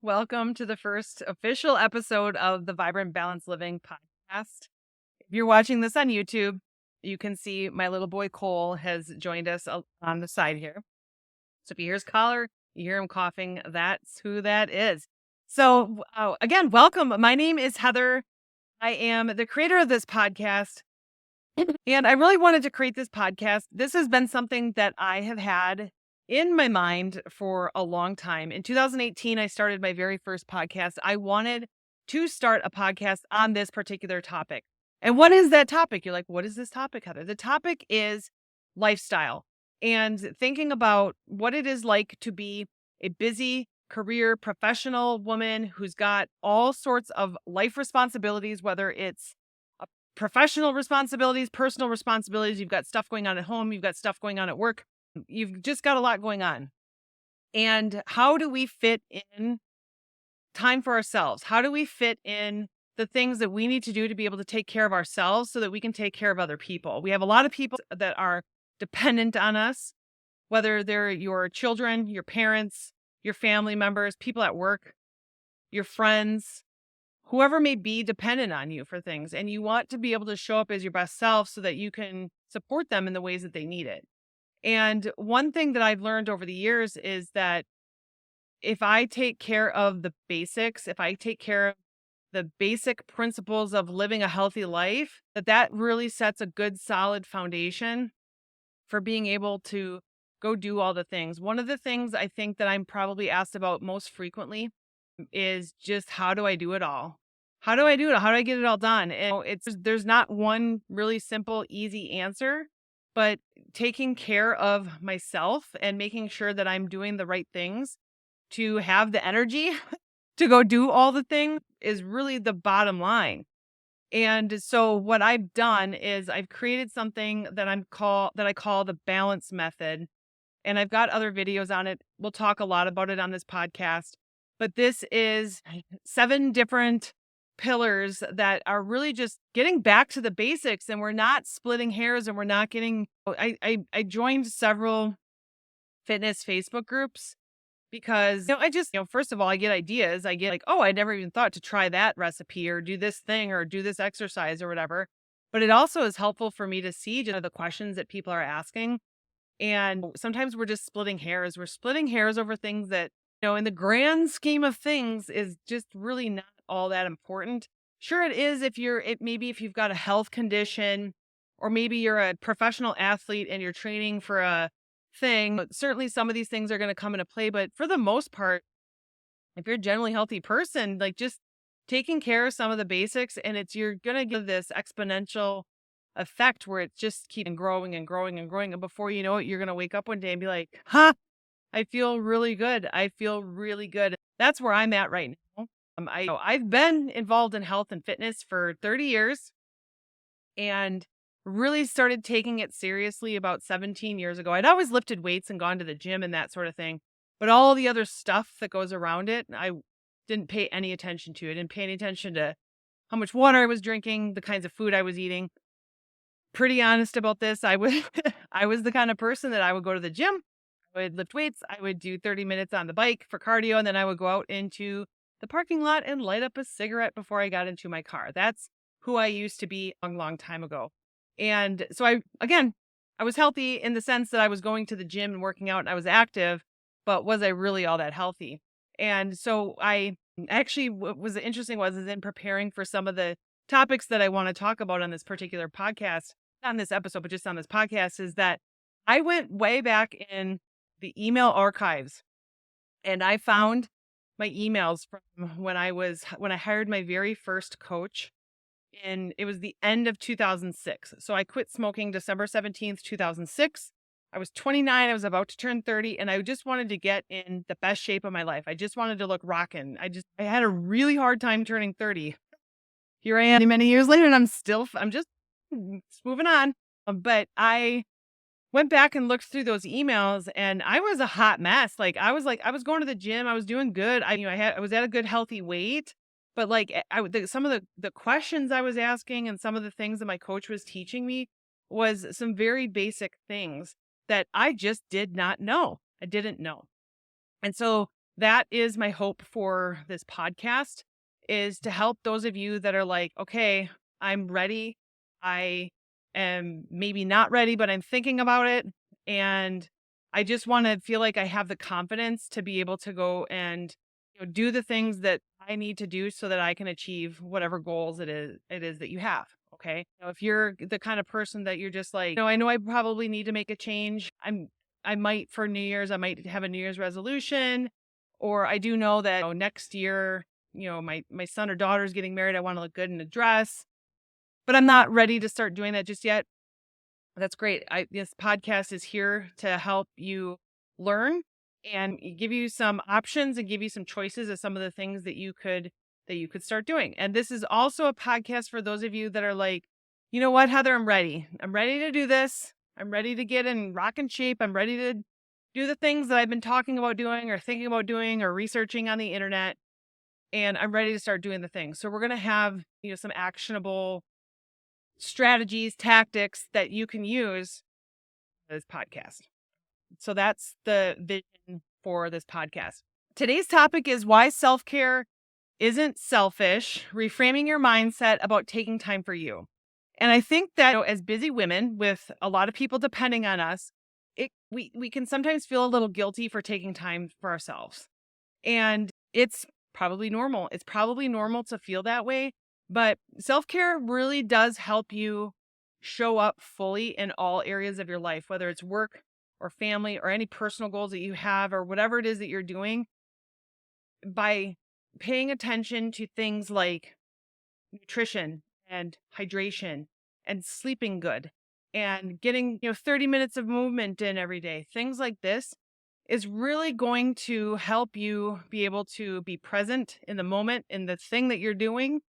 Welcome to the first official episode of the Vibrant Balanced Living podcast. If you're watching this on YouTube, you can see my little boy Cole has joined us on the side here. So if you hear his collar, you hear him coughing, that's who that is. So again, welcome. My name is Heather. I am the creator of this podcast. And I really wanted to create this podcast. This has been something that I have had in my mind for a long time. In 2018, I started my very first podcast. I wanted to start a podcast on this particular topic. And what is that topic? You're like, what is this topic, Heather? The topic is lifestyle and thinking about what it is like to be a busy career professional woman who's got all sorts of life responsibilities, whether it's professional responsibilities, personal responsibilities. You've got stuff going on at home. You've got stuff going on at work. You've just got a lot going on. And how do we fit in time for ourselves? How do we fit in the things that we need to do to be able to take care of ourselves so that we can take care of other people? We have a lot of people that are dependent on us, whether they're your children, your parents, your family members, people at work, your friends, whoever may be dependent on you for things. And you want to be able to show up as your best self so that you can support them in the ways that they need it. And one thing that I've learned over the years is that if I take care of the basics, if I take care of the basic principles of living a healthy life, that really sets a good solid foundation for being able to go do all the things. One of the things I think that I'm probably asked about most frequently is just how do I do it all? How do I do it? How do I get it all done? And there's not one really simple, easy answer, but taking care of myself and making sure that I'm doing the right things to have the energy to go do all the things is really the bottom line. And so what I've done is I've created something that I call the balance method. And I've got other videos on it. We'll talk a lot about it on this podcast. But this is 7 different pillars that are really just getting back to the basics, and we're not splitting hairs, and we're not getting I joined several fitness Facebook groups because I just, first of all, I get ideas. I get like, oh, I never even thought to try that recipe or do this thing or do this exercise or whatever. But it also is helpful for me to see just the questions that people are asking. And sometimes we're just splitting hairs. We're splitting hairs over things that, in the grand scheme of things is just really not all that important. Sure it is maybe if you've got a health condition or maybe you're a professional athlete and you're training for a thing. But certainly some of these things are going to come into play, but for the most part, if you're a generally healthy person, like just taking care of some of the basics and you're going to get this exponential effect where it just keeps growing and growing and growing. And before you know it, you're going to wake up one day and be like, I feel really good. I feel really good. That's where I'm at right now. I've been involved in health and fitness for 30 years and really started taking it seriously about 17 years ago. I'd always lifted weights and gone to the gym and that sort of thing, but all the other stuff that goes around it, I didn't pay any attention to. I didn't pay any attention to how much water I was drinking, the kinds of food I was eating. Pretty honest about this. I was the kind of person that I would go to the gym, I would lift weights, I would do 30 minutes on the bike for cardio, and then I would go out into the parking lot and light up a cigarette before I got into my car. That's who I used to be a long, long time ago. And so I was healthy in the sense that I was going to the gym and working out and I was active, but was I really all that healthy? And so I actually, what was interesting is in preparing for some of the topics that I want to talk about on this particular podcast, not on this episode, but just on this podcast, is that I went way back in the email archives and I found my emails from when I hired my very first coach. And it was the end of 2006. So I quit smoking December 17th, 2006. I was 29. I was about to turn 30 and I just wanted to get in the best shape of my life. I just wanted to look rockin'. I had a really hard time turning 30. Here I am many years later and I'm just moving on. But I went back and looked through those emails and I was a hot mess. I was going to the gym. I was doing good. I was at a good healthy weight. But some of the questions I was asking and some of the things that my coach was teaching me was some very basic things that I just did not know. I didn't know. And so that is my hope for this podcast, is to help those of you that are like, okay, I'm ready. I am maybe not ready, but I'm thinking about it. And I just want to feel like I have the confidence to be able to go and do the things that I need to do so that I can achieve whatever goals it is that you have. Okay. If you're the kind of person that you're just like, I know I probably need to make a change. I might for New Year's, I might have a New Year's resolution, or I do know that next year, my son or daughter is getting married. I want to look good in a dress, but I'm not ready to start doing that just yet. That's great. This podcast is here to help you learn and give you some options and give you some choices of some of the things that you could start doing. And this is also a podcast for those of you that are like, you know what, Heather, I'm ready. I'm ready to do this. I'm ready to get in rockin' shape. I'm ready to do the things that I've been talking about doing or thinking about doing or researching on the internet. And I'm ready to start doing the things. So we're going to have, some actionable strategies, tactics that you can use for this podcast. So that's the vision for this podcast. Today's topic is why self-care isn't selfish, reframing your mindset about taking time for you. And I think that as busy women with a lot of people depending on us, we can sometimes feel a little guilty for taking time for ourselves. And it's probably normal. It's probably normal to feel that way, but self-care really does help you show up fully in all areas of your life, whether it's work or family or any personal goals that you have or whatever it is that you're doing, by paying attention to things like nutrition and hydration and sleeping good and getting 30 minutes of movement in every day. Things like this is really going to help you be able to be present in the moment, in the thing that you're doing,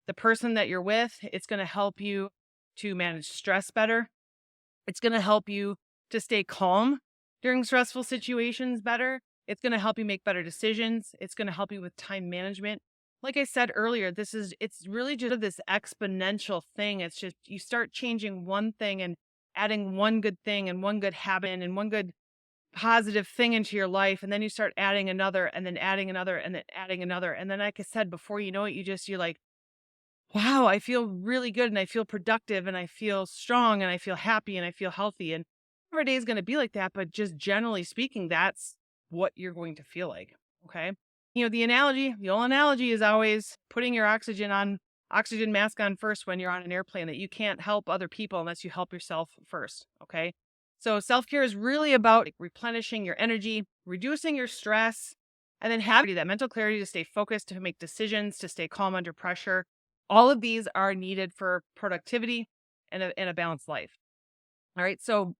the person that you're with. It's going to help you to manage stress better. It's going to help you to stay calm during stressful situations better. It's going to help you make better decisions. It's going to help you with time management. Like I said earlier, it's really just this exponential thing. It's just you start changing one thing and adding one good thing and one good habit and one good positive thing into your life, and then you start adding another and then adding another and then adding another. And then, like I said, before you know it, you're like, wow, I feel really good and I feel productive and I feel strong and I feel happy and I feel healthy. And every day is going to be like that, but just generally speaking, that's what you're going to feel like. Okay. The old analogy is always putting your oxygen mask on first when you're on an airplane, that you can't help other people unless you help yourself first. Okay. So self-care is really about replenishing your energy, reducing your stress, and then having that mental clarity to stay focused, to make decisions, to stay calm under pressure. All of these are needed for productivity and a balanced life. All right. So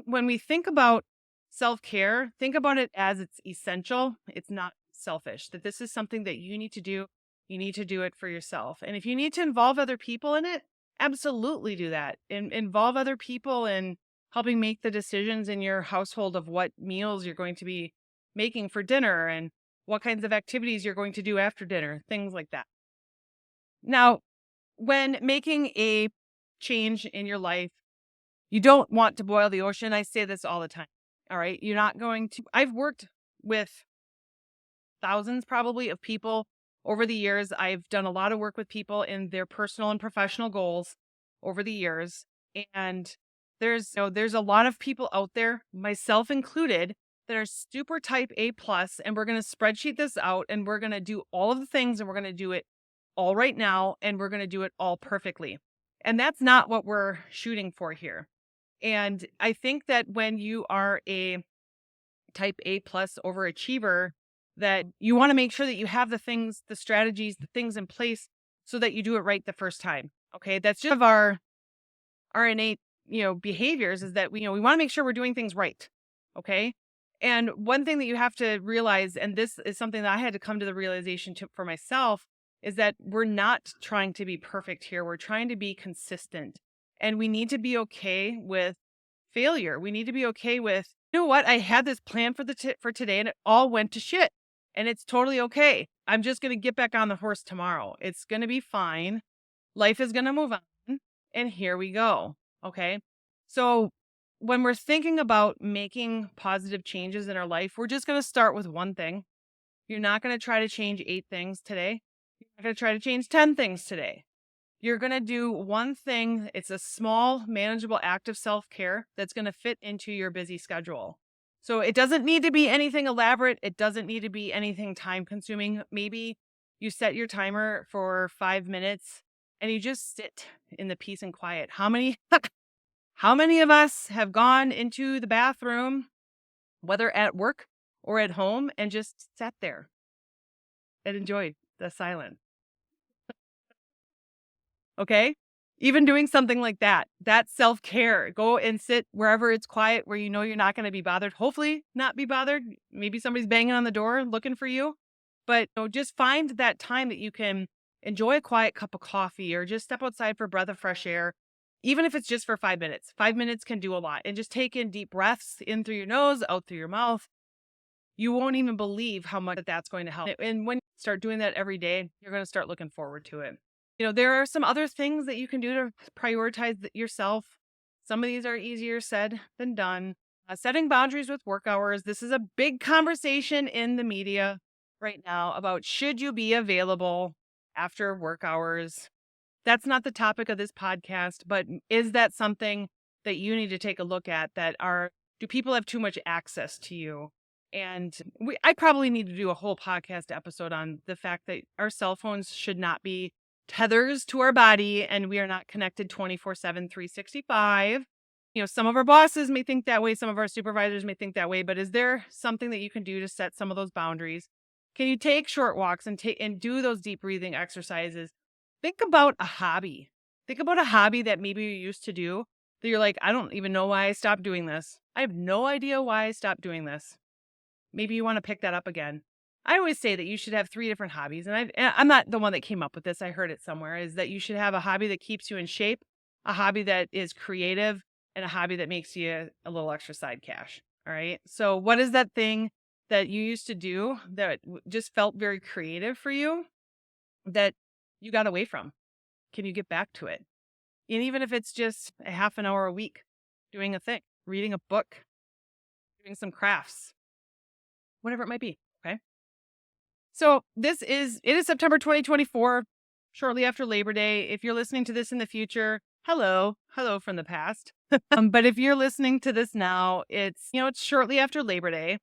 when we think about self-care, think about it as it's essential. It's not selfish, that this is something that you need to do. You need to do it for yourself. And if you need to involve other people in it, absolutely do that. Involve other people in helping make the decisions in your household of what meals you're going to be making for dinner and what kinds of activities you're going to do after dinner, things like that. Now, when making a change in your life, you don't want to boil the ocean. I say this all the time. All right. You're not going to. I've worked with thousands probably of people over the years. I've done a lot of work with people in their personal and professional goals over the years. And there's a lot of people out there, myself included, that are super type A plus, and we're going to spreadsheet this out and we're going to do all of the things and we're going to do it all right now and we're going to do it all perfectly. And that's not what we're shooting for here. And I think that when you are a type A plus overachiever, that you want to make sure that you have the things, the strategies, the things in place so that you do it right the first time. Okay. That's just our innate, behaviors, is that we want to make sure we're doing things right. Okay. And one thing that you have to realize, and this is something that I had to come to the realization for myself, is that we're not trying to be perfect here. We're trying to be consistent, and we need to be okay with failure. We need to be okay with, what? I had this plan for today and it all went to shit, and it's totally okay. I'm just going to get back on the horse tomorrow. It's going to be fine. Life is going to move on, and here we go. Okay. So when we're thinking about making positive changes in our life, we're just going to start with one thing. You're not going to try to change 8 things today. You're not going to try to change 10 things today. You're going to do one thing. It's a small, manageable act of self-care that's going to fit into your busy schedule. So it doesn't need to be anything elaborate. It doesn't need to be anything time-consuming. Maybe you set your timer for 5 minutes and you just sit in the peace and quiet. How many of us have gone into the bathroom, whether at work or at home, and just sat there and enjoyed the silence? Okay? Even doing something like that, that's self-care. Go and sit wherever it's quiet, where you know you're not gonna be bothered. Hopefully not be bothered. Maybe somebody's banging on the door looking for you. But, just find that time that you can enjoy a quiet cup of coffee or just step outside for a breath of fresh air, even if it's just for 5 minutes. 5 minutes can do a lot. And just take in deep breaths in through your nose, out through your mouth. You won't even believe how much that's going to help. And when you start doing that every day, you're gonna start looking forward to it. There are some other things that you can do to prioritize yourself. Some of these are easier said than done. Setting boundaries with work hours. This is a big conversation in the media right now about should you be available after work hours. That's not the topic of this podcast, but is that something that you need to take a look at? Do people have too much access to you? And I probably need to do a whole podcast episode on the fact that our cell phones should not be tethers to our body and we are not connected 24/7, 365. Some of our bosses may think that way. Some of our supervisors may think that way, but is there something that you can do to set some of those boundaries? Can you take short walks and do those deep breathing exercises? Think about a hobby. Think about a hobby that maybe you used to do that you're like, I don't even know why I stopped doing this. I have no idea why I stopped doing this. Maybe you want to pick that up again. I always say that you should have 3 different hobbies. And I'm not the one that came up with this. I heard it somewhere, is that you should have a hobby that keeps you in shape, a hobby that is creative, and a hobby that makes you a little extra side cash. All right. So what is that thing that you used to do that just felt very creative for you that you got away from? Can you get back to it? And even if it's just a half an hour a week doing a thing, reading a book, doing some crafts, whatever it might be. Okay. So it is September 2024, shortly after Labor Day. If you're listening to this in the future, hello from the past. But if you're listening to this now, it's shortly after Labor Day.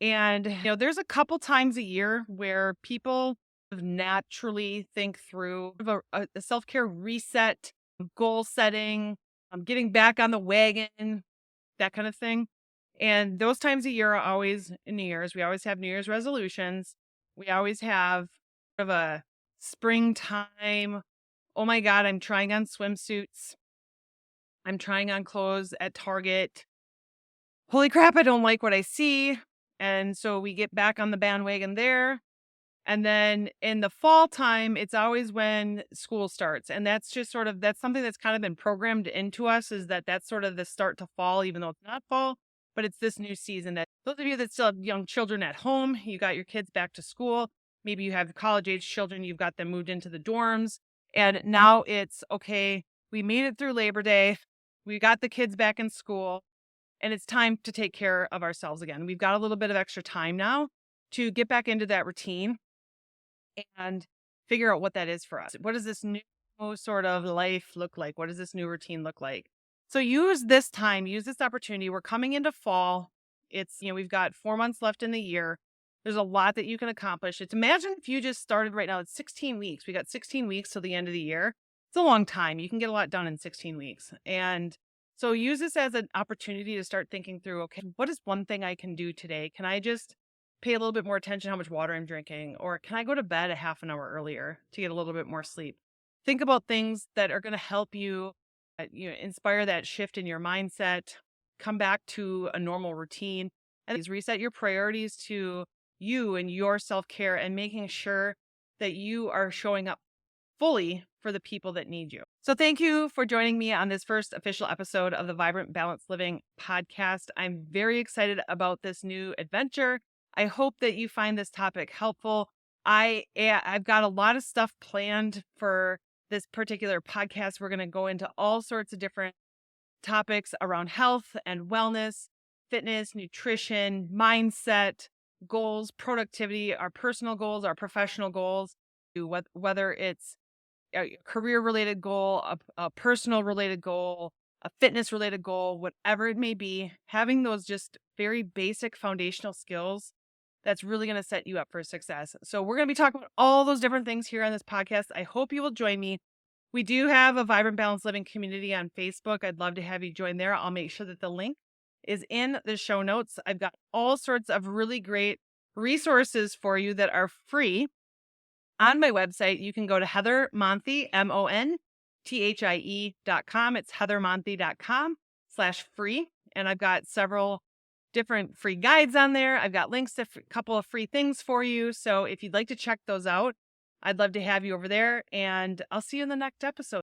And, there's a couple times a year where people naturally think through a self-care reset, goal setting, getting back on the wagon, that kind of thing. And those times a year are always New Year's. We always have New Year's resolutions. We always have sort of a springtime. Oh my God, I'm trying on swimsuits. I'm trying on clothes at Target. Holy crap, I don't like what I see. And so we get back on the bandwagon there. And then in the fall time, it's always when school starts. And that's something that's kind of been programmed into us, is that's sort of the start to fall, even though it's not fall, but it's this new season that those of you that still have young children at home, you got your kids back to school. Maybe you have college age children, you've got them moved into the dorms. And now it's okay. We made it through Labor Day. We got the kids back in school. And it's time to take care of ourselves again. We've got a little bit of extra time now to get back into that routine and figure out what that is for us. What does this new sort of life look like? What does this new routine look like? So use this opportunity. We're coming into fall. We've got 4 months left in the year. There's a lot that you can accomplish. Imagine if you just started right now. It's 16 weeks. We got 16 weeks till the end of the year. It's a long time. You can get a lot done in 16 weeks. And so use this as an opportunity to start thinking through, okay, what is one thing I can do today? Can I just pay a little bit more attention to how much water I'm drinking? Or can I go to bed a half an hour earlier to get a little bit more sleep? Think about things that are going to help you, inspire that shift in your mindset, come back to a normal routine, and reset your priorities to you and your self-care and making sure that you are showing up fully for the people that need you. So thank you for joining me on this first official episode of the Vibrant Balanced Living podcast. I'm very excited about this new adventure. I hope that you find this topic helpful. I've got a lot of stuff planned for this particular podcast. We're going to go into all sorts of different topics around health and wellness, fitness, nutrition, mindset, goals, productivity, our personal goals, our professional goals, whether it's a career related goal, a personal related goal, a fitness related goal, whatever it may be, having those just very basic foundational skills, that's really going to set you up for success. So we're going to be talking about all those different things here on this podcast. I hope you will join me. We do have a Vibrant Balanced Living community on Facebook. I'd love to have you join there. I'll make sure that the link is in the show notes. I've got all sorts of really great resources for you that are free. On my website, you can go to HeatherMonthie, MONTHIE.com. It's HeatherMonthie.com/free. And I've got several different free guides on there. I've got links to a couple of free things for you. So if you'd like to check those out, I'd love to have you over there. And I'll see you in the next episode.